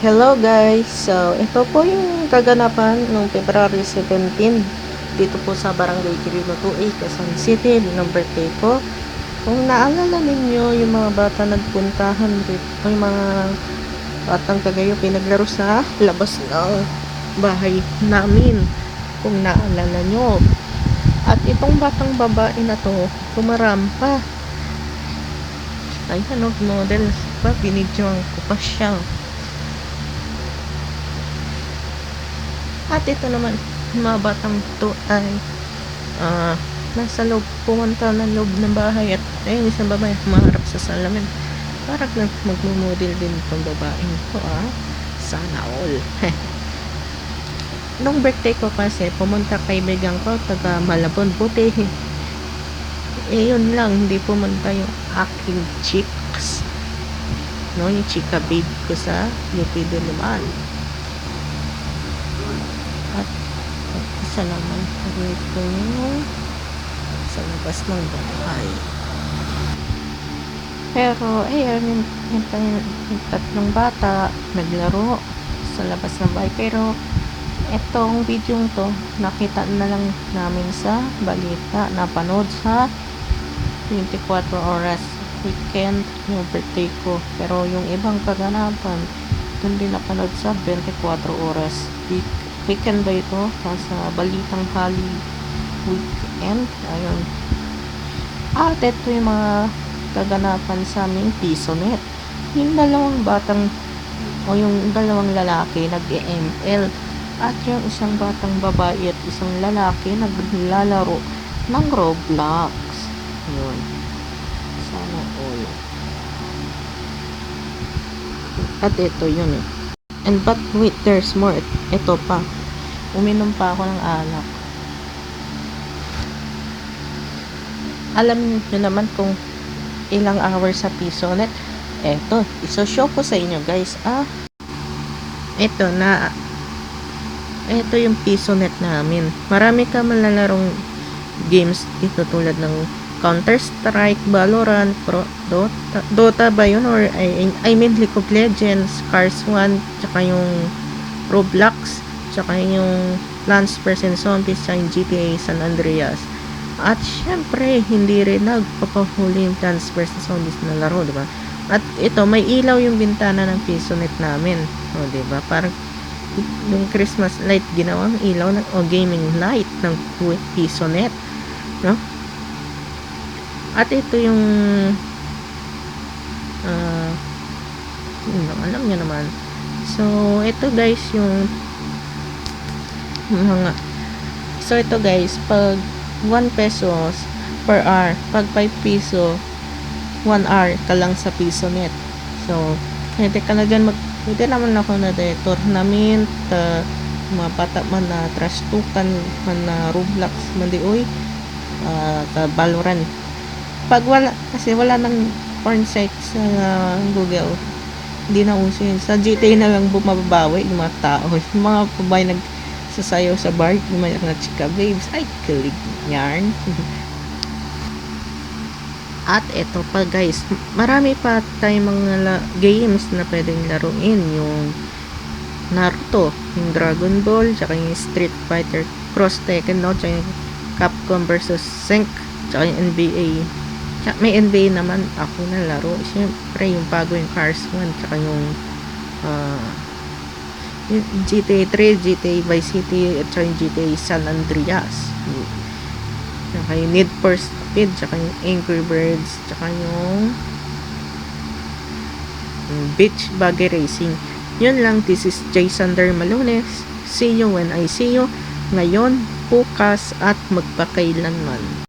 Hello guys! So, ito po yung kaganapan noong February 17 dito po sa Barangay Quirino 2A, Quezon City, ng birthday ko. Kung naalala ninyo, yung mga bata nagpuntahan dito, yung mga batang kagayo pinaglaro sa labas ng bahay namin, kung naalala nyo. At itong batang babae na to, tumarampa. Ayan, model pa, binidyoan ko pa siya. At ito naman, mga batang to ay nasa loob, pumunta ng loob ng bahay at ayun, isang babae humaharap sa salamin. Parang magmumodel din itong babaeng ito, sana all. Nung birthday ko kasi, pumunta kaibigan ko, taga Malabon, buti. Yun lang, hindi pumunta yung aking chicks. No, yung chika babe ko sa UP naman. At isa naman dito sa labas ng bahay. Pero ayun, yung tatlong bata naglaro sa labas ng bahay. Pero etong video to nakita na lang namin sa balita, napanood sa 24 oras weekend yung birthday ko. Pero yung ibang kaganapan dun din napanood sa 24 oras weekend ba ito? Sa balitang Hali weekend. Ayun. At ito yung mga kaganapan sa aming PisoNet. Yung dalawang batang o yung dalawang lalaki nag-ML at yung isang batang babae at isang lalaki naglalaro ng Roblox. Yun. Sana all. At ito yun eh. And but wait, there's more. Ito pa. Uminom pa ako ng alak. Alam niyo naman kung ilang hours sa PisoNet. Eto, iso-show ko sa inyo guys. Ito na. Ito yung PisoNet namin. Marami ka malalarong games dito tulad ng Counter-Strike, Valorant, Dota ba yun? Or I mean League of Legends, Cars 1, tsaka yung Roblox, tsaka yung Plants vs Zombies, tsaka yung GTA San Andreas. At syempre, hindi rin nagpapahuli yung Plants vs Zombies na laro, diba? At ito, may ilaw yung bintana ng PisoNet namin. O, diba? Parang yung Christmas light ginawang ilaw o gaming light ng PisoNet. No? At ito yung alam niyo naman. So, ito guys yung mga ito guys, pag 1 pesos per hour, pag 5 piso 1 hour ka lang sa PisoNet. So, pwede ka na dyan pwede naman ako na tournament, mga bata man na trash tukan man na Roblox man di oy, Valorant. Pag wala, kasi wala nang porn site sa Google, hindi na uso yun. Sa GTA na lang bumabawi yung mga tao. Yung mga babae nagsasayaw sa bar, yung mga chika babes. Ay, kilig yarn. At eto pa guys, marami pa tayong mga games na pwedeng laruin. Yung Naruto, yung Dragon Ball, tsaka yung Street Fighter Cross Tekken, no? Tsaka yung Capcom vs. Sync, tsaka yung NBA. May NBA naman ako na laro. Siyempre, yung bago yung Cars 1, tsaka yung GTA 3, GTA Vice City, at tsaka yung GTA San Andreas. Tsaka yung Need for Speed, tsaka yung Angry Birds, tsaka yung Beach Buggy Racing. Yun lang. This is Jason Malones. See you when I see you. Ngayon, bukas, at magpakailanman.